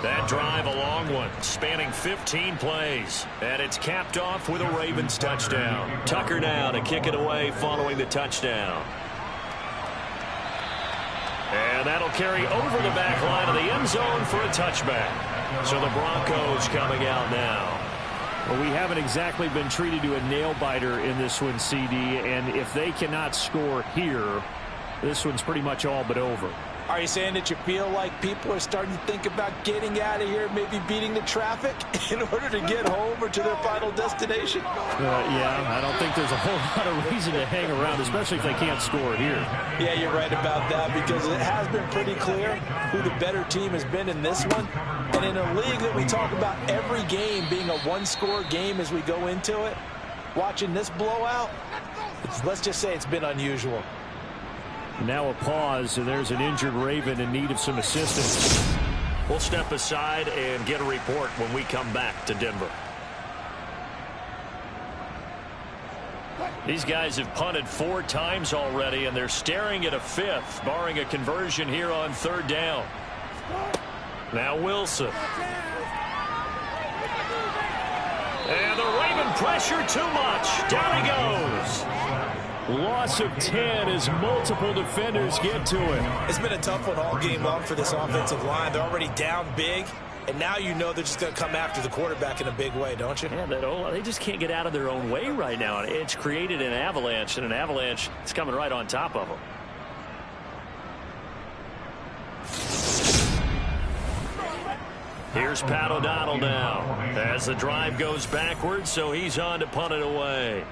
That drive, a long one, spanning 15 plays. And it's capped off with a Ravens touchdown. Tucker now to kick it away following the touchdown. And that'll carry over the back line of the end zone for a touchback. So the Broncos coming out now. Well, we haven't exactly been treated to a nail-biter in this one, CD. And if they cannot score here, this one's pretty much all but over. Are you saying that you feel like people are starting to think about getting out of here, maybe beating the traffic in order to get home or to their final destination? Yeah, I don't think there's a whole lot of reason to hang around, especially if they can't score here. Yeah, you're right about that, because it has been pretty clear who the better team has been in this one. And in a league that we talk about every game being a one-score game as we go into it, watching this blowout, let's just say it's been unusual. Now a pause, and there's an injured Raven in need of some assistance. We'll step aside and get a report when we come back to Denver. These guys have punted 4 times already, and they're staring at a 5th, barring a conversion here on third down. Now Wilson. And the Raven pressure too much. Down he goes. Loss of 10 as multiple defenders get to it. It's been a tough one all game long for this offensive line. They're already down big, and now you know they're just going to come after the quarterback in a big way, don't you? Yeah, they just can't get out of their own way right now. It's created an avalanche, and an avalanche is coming right on top of them. Here's Pat O'Donnell now as the drive goes backwards, so he's on to punt it away.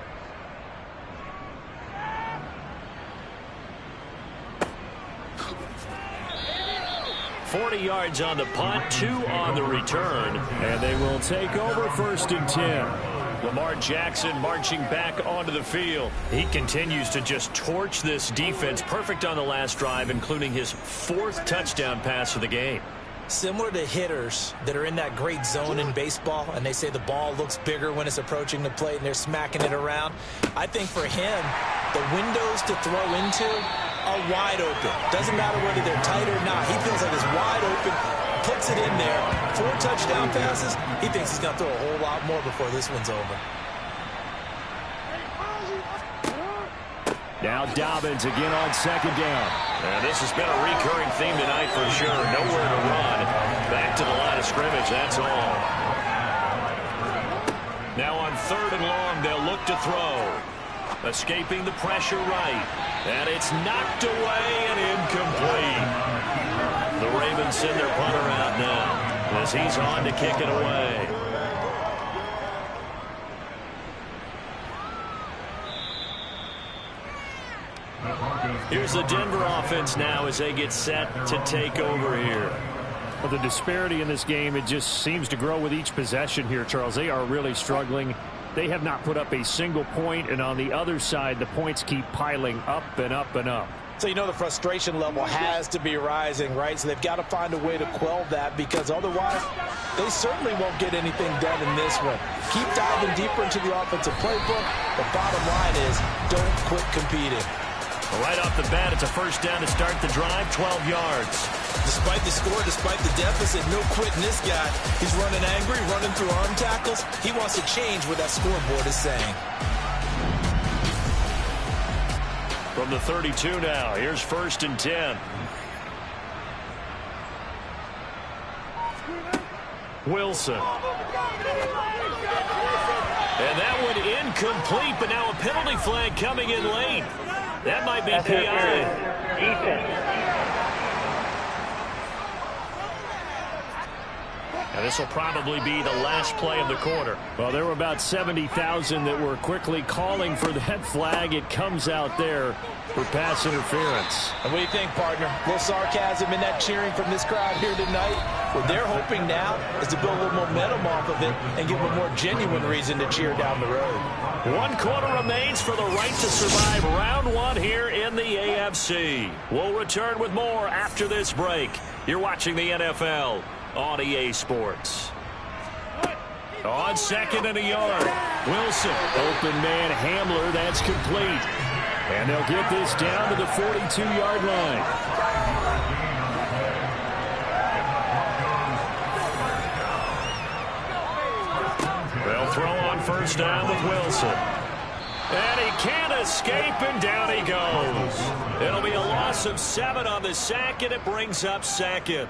$40 yards on the punt, 2 on the return. And they will take over 1st and 10. Lamar Jackson marching back onto the field. He continues to just torch this defense. Perfect on the last drive, including his 4th touchdown pass of the game. Similar to hitters that are in that great zone in baseball, and they say the ball looks bigger when it's approaching the plate and they're smacking it around. I think for him, the windows to throw into are wide open. Doesn't matter whether they're tight or not. He feels like it's wide open, puts it in there. 4 touchdown passes. He thinks he's going to throw a whole lot more before this one's over. Now Dobbins again on 2nd down. And this has been a recurring theme tonight for sure. Nowhere to run. Back to the line of scrimmage, that's all. Now on 3rd and long, they'll look to throw. Escaping the pressure right. And it's knocked away and incomplete. The Ravens send their punter out now as he's on to kick it away. Here's the Denver offense now as they get set to take over here. Well, the disparity in this game, it just seems to grow with each possession here, Charles. They are really struggling. They have not put up a single point, and on the other side, the points keep piling up and up and up. So you know the frustration level has to be rising, right? So they've got to find a way to quell that, because otherwise they certainly won't get anything done in this one. Keep diving deeper into the offensive playbook. The bottom line is don't quit competing. Right off the bat, it's a 1st down to start the drive, 12 yards. Despite the score, despite the deficit, no quitting this guy. He's running angry, running through arm tackles. He wants to change what that scoreboard is saying. From the 32 now, here's 1st and 10. Wilson. And that one incomplete, but now a penalty flag coming in late. That might be PI. Now this will probably be the last play of the quarter. Well, there were about 70,000 that were quickly calling for that flag. It comes out there for pass interference. And what do you think, partner? A little sarcasm in that cheering from this crowd here tonight. What they're hoping now is to build a little momentum off of it and give them a more genuine reason to cheer down the road. 1 quarter remains for the right to survive round 1 here in the AFC. We'll return with more after this break. You're watching the NFL on EA Sports. On 2nd and a yard. Wilson. Open man Hamler. That's complete. And they'll get this down to the 42-yard line. They'll throw on 1st down with Wilson. And he can't escape, and down he goes. It'll be a loss of 7 on the sack, and it brings up 2nd.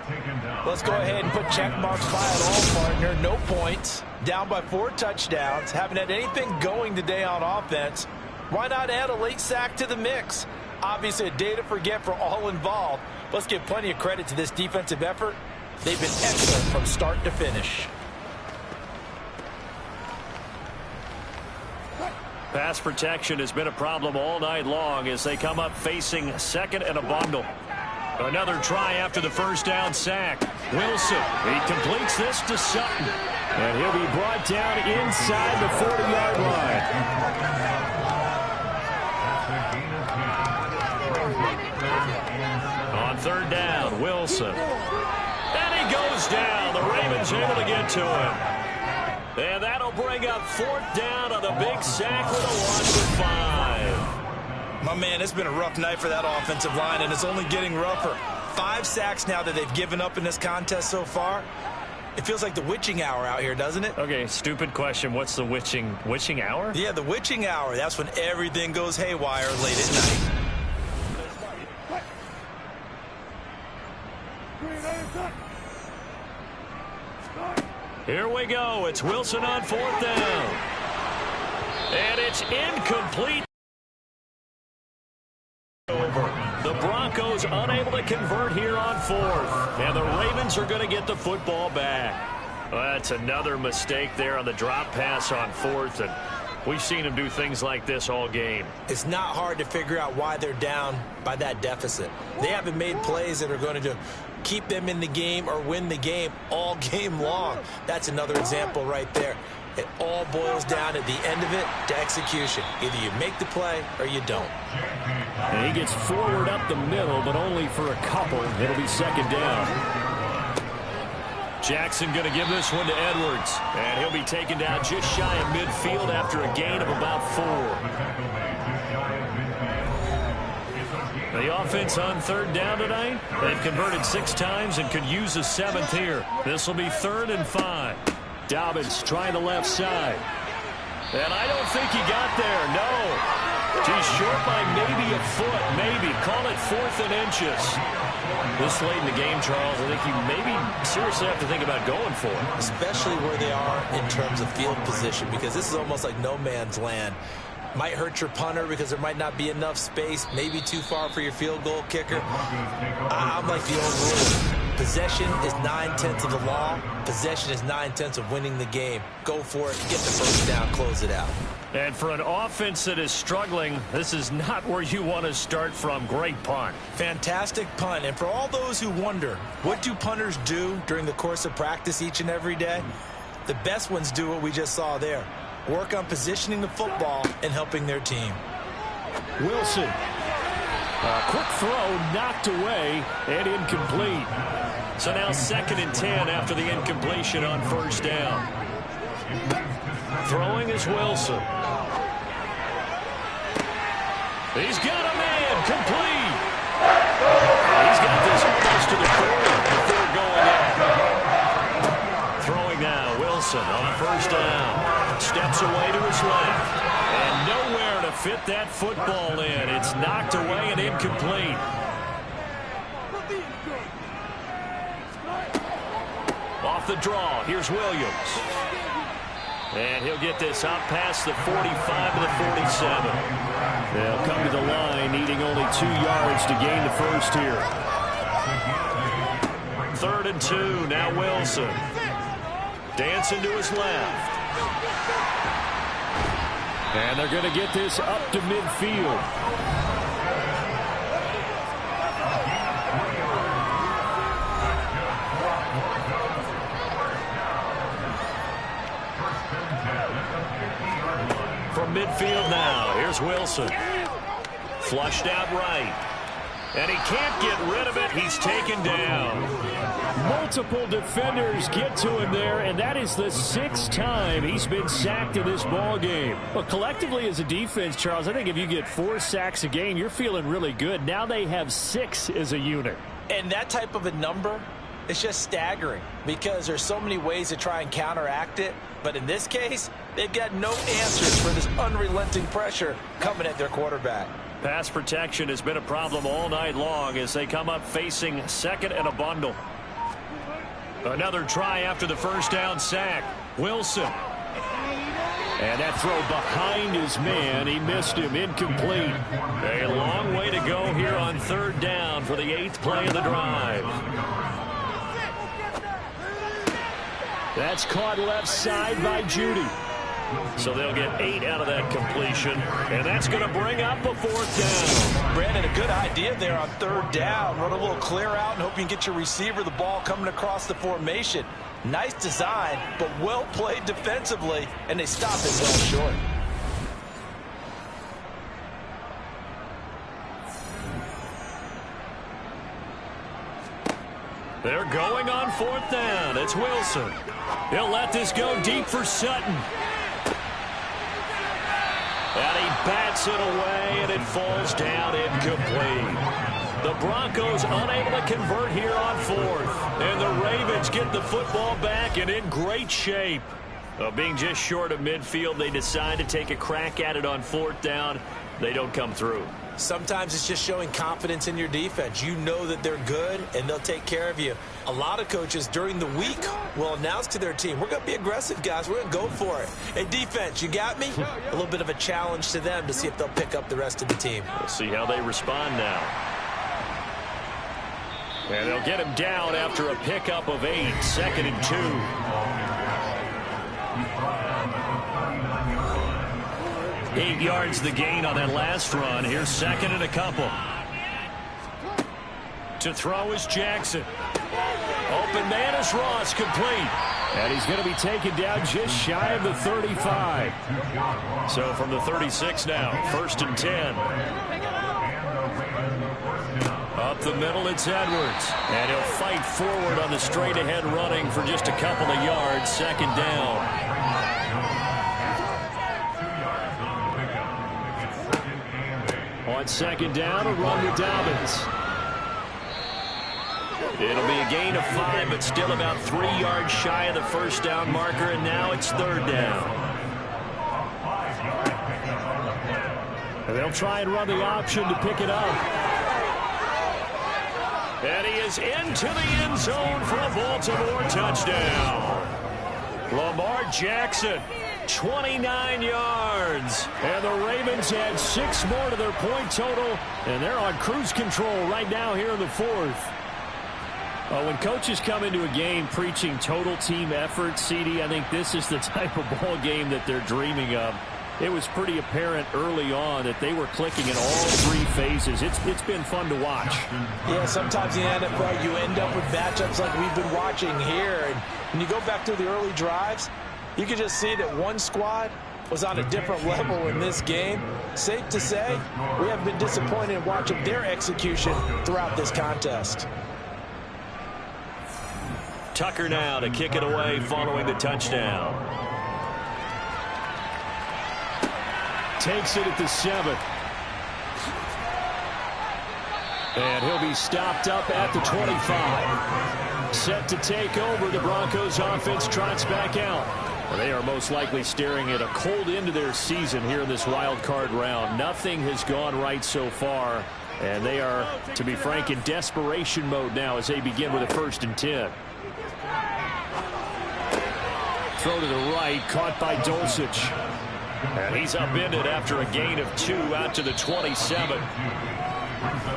Let's go ahead and put check marks by it all, partner. No points. Down by 4 touchdowns. Haven't had anything going today on offense. Why not add a late sack to the mix? Obviously a day to forget for all involved. Let's give plenty of credit to this defensive effort. They've been excellent from start to finish. Pass protection has been a problem all night long as they come up facing 2nd and a bundle. Another try after the 1st down sack. Wilson, he completes this to Sutton. And he'll be brought down inside the 40-yard line. On 3rd down, Wilson. And he goes down. The Ravens able to get to him. And that'll bring up 4th down on the big sack with a loss of 5. My man, it's been a rough night for that offensive line, and it's only getting rougher. 5 sacks now that they've given up in this contest so far. It feels like the witching hour out here, doesn't it? Okay, stupid question. What's the witching hour? Yeah, the witching hour. That's when everything goes haywire late at night. Here we go. It's Wilson on 4th down. And it's incomplete. The Broncos unable to convert here on 4th. And the Ravens are going to get the football back. Well, that's another mistake there on the drop pass on 4th. And we've seen them do things like this all game. It's not hard to figure out why they're down by that deficit. They haven't made plays that are going to keep them in the game or win the game all game long. That's another example right there. It all boils down at the end of it to execution. Either you make the play or you don't. And he gets forward up the middle, but only for a couple. It'll be 2nd down. Jackson going to give this one to Edwards. And he'll be taken down just shy of midfield after a gain of about 4. The offense on 3rd down tonight. They've converted 6 times and could use a 7th here. This will be 3rd and 5. Dobbins trying the left side. And I don't think he got there. No. He's short by maybe a foot. Maybe. Call it 4th and inches. This late in the game, Charles, I think you maybe seriously have to think about going for it. Especially where they are in terms of field position, because this is almost like no man's land. Might hurt your punter because there might not be enough space, maybe too far for your field goal kicker. I'm like the old rule. Possession is 9/10 of the law. Possession is 9/10 of winning the game. Go for it, get the 1st down, close it out. And for an offense that is struggling, this is not where you want to start from. Great punt. Fantastic punt. And for all those who wonder, what do punters do during the course of practice each and every day? The best ones do what we just saw there. Work on positioning the football and helping their team. Wilson. A quick throw knocked away and incomplete. So now 2nd and 10 after the incompletion on 1st down. Throwing is Wilson. He's got a man complete. He's got this almost to the 40 before going up. Throwing now, Wilson on 1st down. Steps away to his left. And nowhere to fit that football in. It's knocked away and incomplete. Off the draw, here's Williams. And he'll get this out past the 45 to the 47. They'll come to the line, needing only 2 yards to gain the first here. 3rd and 2. Now Wilson. Dancing to his left. And they're going to get this up to midfield. From midfield now, here's Wilson. Flushed out right. And he can't get rid of it. He's taken down. Multiple defenders get to him there, and that is the 6th time he's been sacked in this ball game. But collectively as a defense, Charles, I think if you get 4 sacks a game, you're feeling really good. Now they have 6 as a unit. And that type of a number, it's just staggering because there's so many ways to try and counteract it. But in this case, they've got no answers for this unrelenting pressure coming at their quarterback. Pass protection has been a problem all night long as they come up facing 2nd and a bundle. Another try after the first down sack. Wilson. And that throw behind his man. He missed him. Incomplete. A long way to go here on 3rd down for the 8th play of the drive. That's caught left side by Judy. So they'll get 8 out of that completion. And that's going to bring up a 4th down. Brandon, a good idea there on 3rd down. Run a little clear out and hope you can get your receiver the ball coming across the formation. Nice design, but well played defensively, and they stopped it well short. They're going on 4th down. It's Wilson. He'll let this go deep for Sutton. And he bats it away, and it falls down incomplete. The Broncos unable to convert here on 4th. And the Ravens get the football back and in great shape. Being just short of midfield, they decide to take a crack at it on 4th down. They don't come through. Sometimes it's just showing confidence in your defense. You know that they're good, and they'll take care of you. A lot of coaches during the week will announce to their team, we're going to be aggressive, guys. We're going to go for it. Hey, defense, you got me? A little bit of a challenge to them to see if they'll pick up the rest of the team. We'll see how they respond now. And they'll get him down after a pickup of 8. 2nd and 2. 8 yards the gain on that last run. Here's 2nd and a couple. To throw is Jackson. Open man is Ross, complete. And he's going to be taken down just shy of the 35. So from the 36 now, 1st and 10. Up the middle, it's Edwards. And he'll fight forward on the straight-ahead running for just a couple of yards. 2nd down. On 2nd down, a run with Dobbins. It'll be a gain of 5, but still about 3 yards shy of the 1st down marker, and now it's 3rd down. And they'll try and run the option to pick it up. And he is into the end zone for a Baltimore touchdown. Lamar Jackson, 29 yards. And the Ravens add 6 more to their point total, and they're on cruise control right now here in the 4th. When coaches come into a game preaching total team effort, CD, I think this is the type of ball game that they're dreaming of. It was pretty apparent early on that they were clicking in all 3 phases. It's been fun to watch. Yeah, sometimes in the NFL you end up with matchups like we've been watching here. And when you go back to the early drives, you can just see that one squad was on a different level in this game. Safe to say, we have been disappointed in watching their execution throughout this contest. Tucker now to kick it away following the touchdown. Takes it at the 7. And he'll be stopped up at the 25. Set to take over, the Broncos offense trots back out. They are most likely staring at a cold end to their season here in this wild card round. Nothing has gone right so far, and they are, to be frank, in desperation mode now as they begin with a 1st and 10. throw to the right, caught by Dulcich. And he's upended after a gain of 2 out to the 27.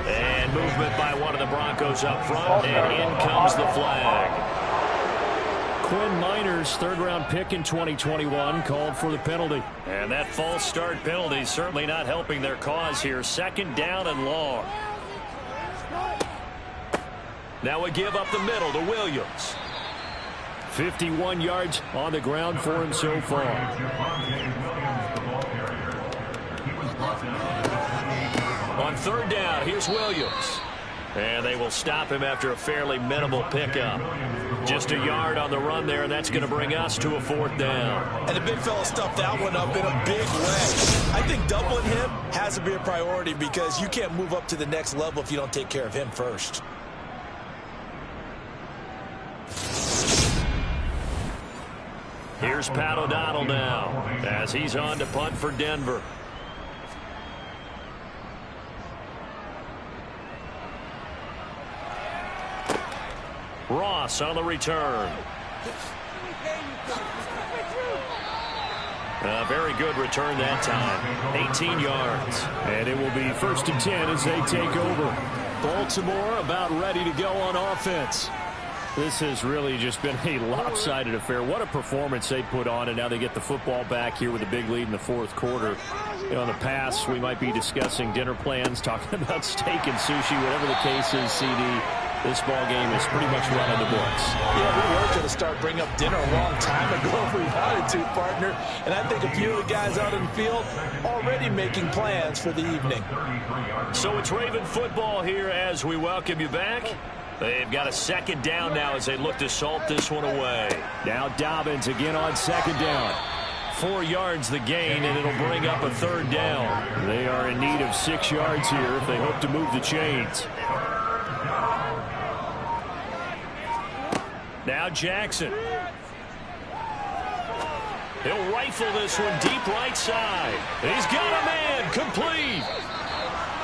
And movement by one of the Broncos up front, and in comes the flag. Quinn Miners, third-round pick in 2021, called for the penalty. And that false start penalty certainly not helping their cause here. Second down and long. Now a give up the middle to Williams. 51 yards on the ground for him so far. On third down, here's Williams. And they will stop him after a fairly minimal pickup. Just a yard on the run there, and that's going to bring us to a 4th down. And the big fella stuffed that one up in a big way. I think doubling him has to be a priority because you can't move up to the next level if you don't take care of him first. Here's Pat O'Donnell now as he's on to punt for Denver. Ross on the return. A very good return that time. 18 yards. And it will be 1st and 10 as they take over. Baltimore about ready to go on offense. This has really just been a lopsided affair. What a performance they put on, and now they get the football back here with a big lead in the 4th quarter. You know, in the past, we might be discussing dinner plans, talking about steak and sushi, whatever the case is, CD. This ball game is pretty much running the books. Yeah, we were going to start bringing up dinner a long time ago if we wanted to, partner. And I think a few of the guys out in the field already making plans for the evening. So it's Raven football here as we welcome you back. They've got a 2nd down now as they look to salt this one away. Now Dobbins again on 2nd down. 4 yards the gain, and it'll bring up a 3rd down. They are in need of 6 yards here if they hope to move the chains. Now Jackson. He'll rifle this one deep right side. He's got a man. Complete.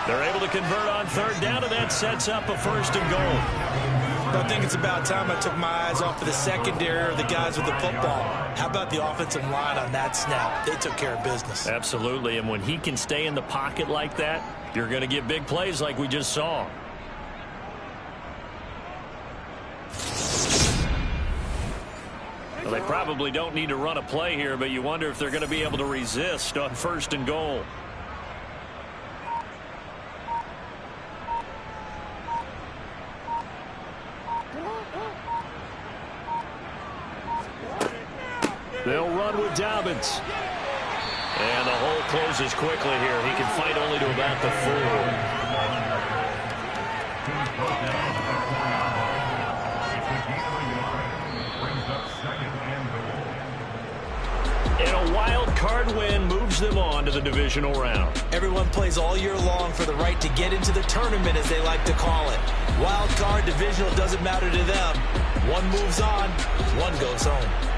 They're able to convert on 3rd down, and that sets up a 1st and goal. I think it's about time I took my eyes off of the secondary or the guys with the football. How about the offensive line on that snap? They took care of business. Absolutely, and when he can stay in the pocket like that, you're going to get big plays like we just saw. Well, they probably don't need to run a play here, but you wonder if they're going to be able to resist on 1st and goal. They'll run with Dobbins. And the hole closes quickly here. He can fight only to about the 4. And a wild card win moves them on to the divisional round. Everyone plays all year long for the right to get into the tournament, as they like to call it. Wild card, divisional, doesn't matter to them. One moves on, one goes home.